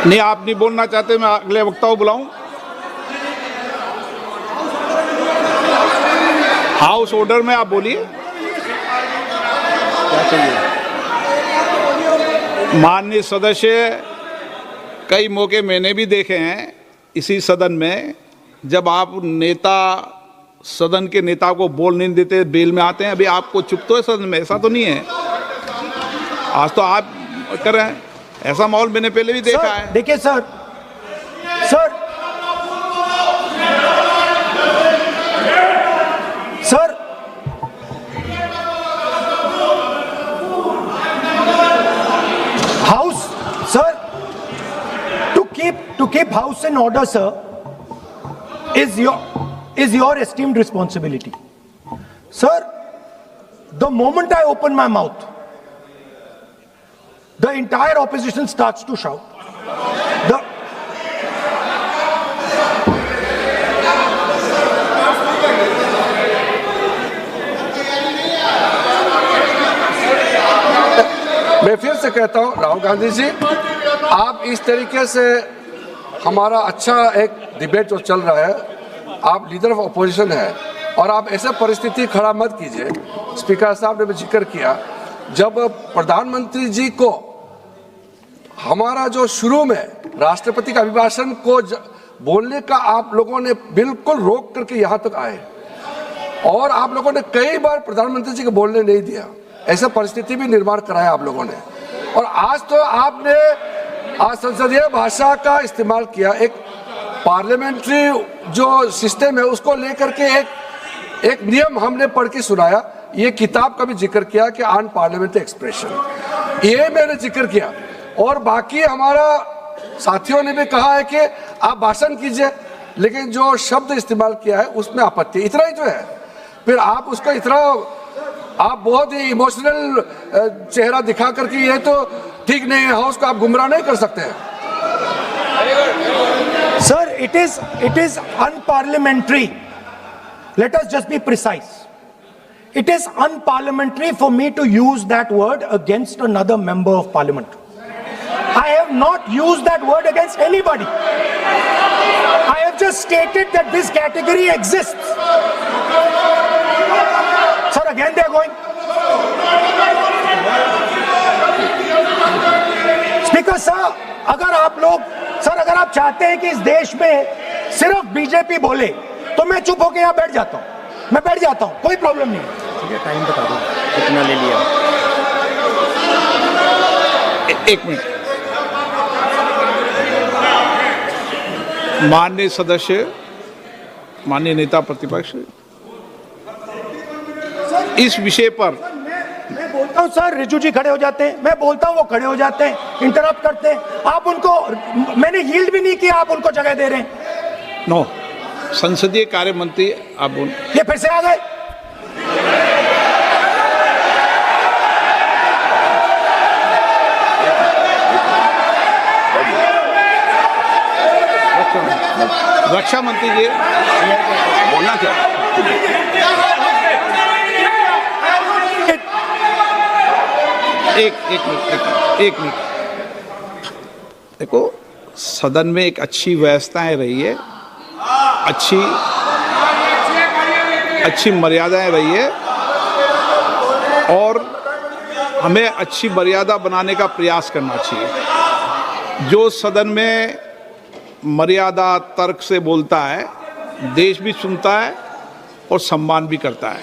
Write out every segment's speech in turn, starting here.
नहीं, आप नहीं बोलना चाहते, मैं अगले वक्ता को बुलाऊं? हाउस ऑर्डर में आप बोलिए, क्या चाहिए? माननीय सदस्य, कई मौके मैंने भी देखे हैं इसी सदन में, जब आप नेता सदन के नेता को बोल नहीं देते, बेल में आते हैं। अभी आपको चुप तो है सदन में, ऐसा तो नहीं है। आज तो आप कर रहे हैं, ऐसा माहौल मैंने पहले भी देखा है। देखिए sir, house sir, to keep house in order, sir, is your esteemed responsibility. Sir, the moment I open my mouth, the entire opposition starts to shout. मैं फिर से कहता हूं, राहुल गांधी जी, आप इस तरीके से हमारा अच्छा एक डिबेट जो चल रहा है, आप लीडर ऑफ अपोजिशन है और आप ऐसे परिस्थिति खड़ा मत कीजिए। स्पीकर साहब ने भी जिक्र किया, जब प्रधानमंत्री जी को हमारा जो शुरू में राष्ट्रपति का अभिभाषण को बोलने का आप लोगों ने बिल्कुल रोक करके यहाँ तक आए और आप लोगों ने कई बार प्रधानमंत्री जी को बोलने नहीं दिया, ऐसा परिस्थिति भी निर्माण कराया आप लोगों ने। और आज तो आपने आज संसदीय भाषा का इस्तेमाल किया, एक पार्लियामेंट्री जो सिस्टम है उसको लेकर के एक नियम हमने पढ़ के सुनाया। ये किताब का भी जिक्र किया कि अन पार्लियामेंट्री एक्सप्रेशन, ये मैंने जिक्र किया। और बाकी हमारा साथियों ने भी कहा है कि आप भाषण कीजिए, लेकिन जो शब्द इस्तेमाल किया है उसमें आपत्ति, इतना ही जो है। फिर आप उसको इतना आप बहुत ही इमोशनल चेहरा दिखा करके ये तो ठीक नहीं है, हाउस को आप गुमराह नहीं कर सकते हैं। Sir, it is unparliamentary. Let us just be precise. It is unparliamentary for me to use that word against another member of parliament. I have not used that word against anybody. I have just stated that this category exists. Sir, again they are going. Speaker sir, अगर आप चाहते हैं कि इस देश में सिर्फ BJP बोले तो मैं चुप होकर यहाँ बैठ जाता हूँ, मैं बैठ जाता हूँ, कोई प्रॉब्लम नहीं है। ठीक है, टाइम बता दो कितना ले लिया। एक मिनट। माननीय सदस्य, माननीय नेता प्रतिपक्ष, इस विषय पर मैं बोलता हूं सर, रिजू जी खड़े हो जाते हैं, मैं बोलता हूं वो खड़े हो जाते हैं, इंटरप्ट करते हैं। आप उनको, मैंने यील्ड भी नहीं किया, आप उनको जगह दे रहे हैं। नो, संसदीय कार्य मंत्री आप बोल, ये फिर से आ गए। रक्षा मंत्री जी बोलना क्या? एक मिनट। देखो, सदन में एक अच्छी व्यवस्थाएं रही है, अच्छी मर्यादाएं रही है और हमें अच्छी मर्यादा बनाने का प्रयास करना चाहिए। जो सदन में मर्यादा तर्क से बोलता है, देश भी सुनता है और सम्मान भी करता है।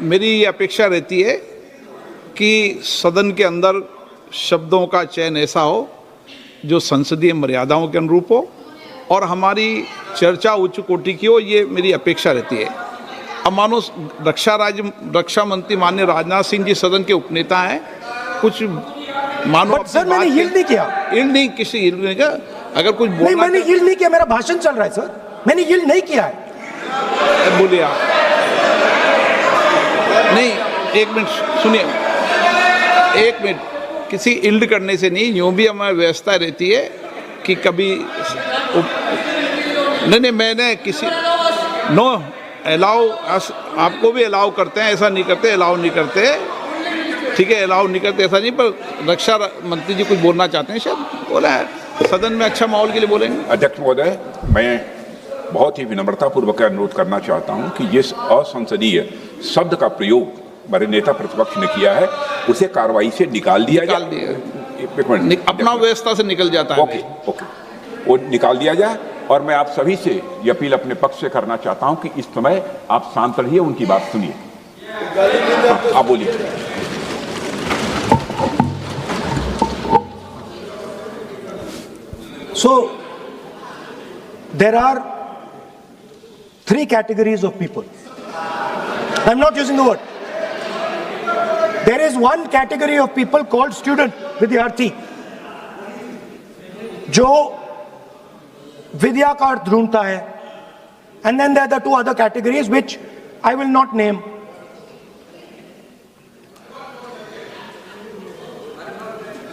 मेरी ये अपेक्षा रहती है कि सदन के अंदर शब्दों का चयन ऐसा हो जो संसदीय मर्यादाओं के अनुरूप हो और हमारी चर्चा उच्च कोटि की हो, ये मेरी अपेक्षा रहती है। अब मानो रक्षा मंत्री माननीय राजनाथ सिंह जी सदन के उपनेता हैं, कुछ मानो सर मैंने यील्ड नहीं किया, किसी यील्ड नहीं किया। अगर कुछ बोलना, नहीं मैंने यील्ड नहीं किया, मेरा भाषण चल रहा है सर, मैंने यील्ड नहीं किया है। बोलिए आप। नहीं, एक मिनट सुनिए, एक मिनट। किसी इल्ड करने से नहीं, यूँ भी हमारी व्यवस्था रहती है कि कभी नहीं मैंने किसी नो अलाउ, आपको भी अलाउ करते हैं, ऐसा नहीं करते, अलाउ नहीं करते, ठीक है, अलाउ नहीं करते ऐसा नहीं। पर रक्षा मंत्री जी कुछ बोलना चाहते हैं शायद। बोला है सदन में अच्छा माहौल के लिए बोलेंगे। अध्यक्ष महोदय, मैं बहुत ही विनम्रतापूर्वक अनुरोध करना चाहता हूं कि जिस असंसदीय शब्द का प्रयोग हमारे नेता प्रतिपक्ष ने किया है उसे कार्रवाई से निकाल दिया जाए। एक मिनट, अपना व्यवस्था से निकल जाता है। ओके, वो निकाल दिया जाए। और मैं आप सभी से ये अपील अपने पक्ष से करना चाहता हूं कि इस समय आप शांत रहिए, उनकी बात सुनिए। आप बोलिए। So, there are 3 categories of people. I'm not using the word. There is one category of people called student, विद्यार्थी, जो विद्या का अर्थ ढूंढता है. And then there are the 2 other categories which I will not name.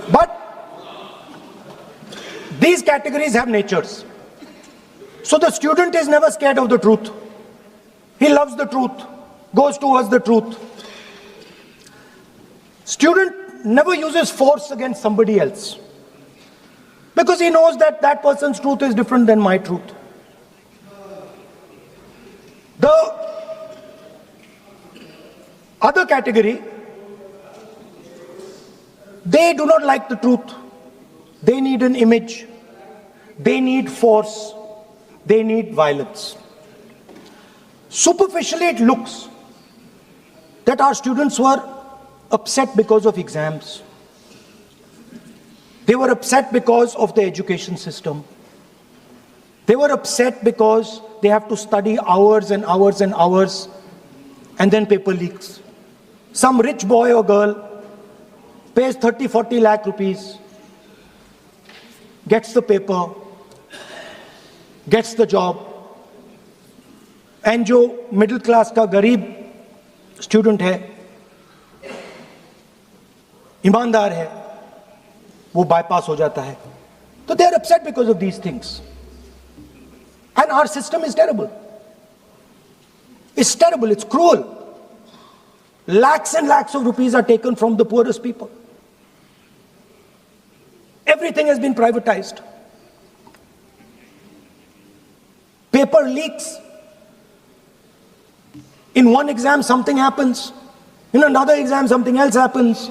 But these categories have natures. So the student is never scared of the truth. He loves the truth, goes towards the truth. Student never uses force against somebody else because he knows that that person's truth is different than my truth. The other category, they do not like the truth. They need an image. They need force. They need violence. Superficially, it looks that our students were upset because of exams. They were upset because of the education system. They were upset because they have to study hours and hours and hours, and then paper leaks. Some rich boy or girl pays 30-40 lakh rupees, gets the paper, gets the job, and जो middle class का गरीब student है, ईमानदार है, वो bypass हो जाता है. So they are upset because of these things. And our system is terrible. It's terrible, it's cruel. Lakhs and lakhs of rupees are taken from the poorest people. Everything has been privatized. Paper leaks. In one exam, something happens. In another exam, something else happens.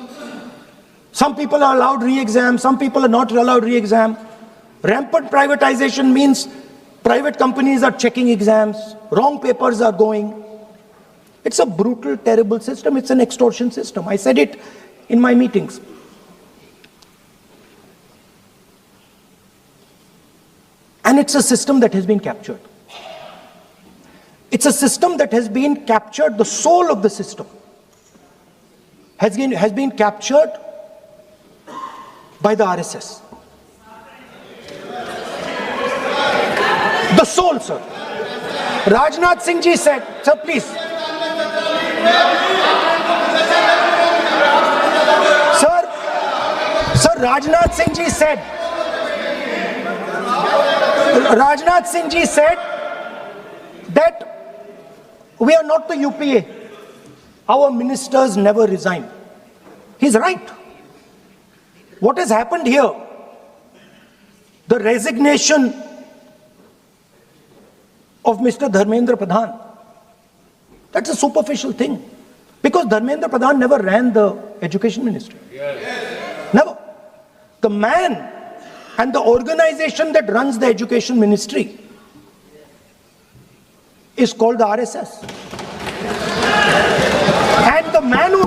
Some people are allowed re-exam, some people are not allowed re-exam. Rampant privatization means private companies are checking exams, wrong papers are going. It's a brutal, terrible system. It's an extortion system. I said it in my meetings. And it's a system that has been captured. It's a system that has been captured, the soul of the system has been captured by the RSS. The soul, sir. Rajnath Singh ji said, sir, please. Sir, Rajnath Singh ji said, that we are not the UPA. Our ministers never resign. He's right. What has happened here? The resignation of Mr. Dharmendra Pradhan. That's a superficial thing. Because Dharmendra Pradhan never ran the education ministry. Never. The man and the organization that runs the education ministry is called the RSS. And the man who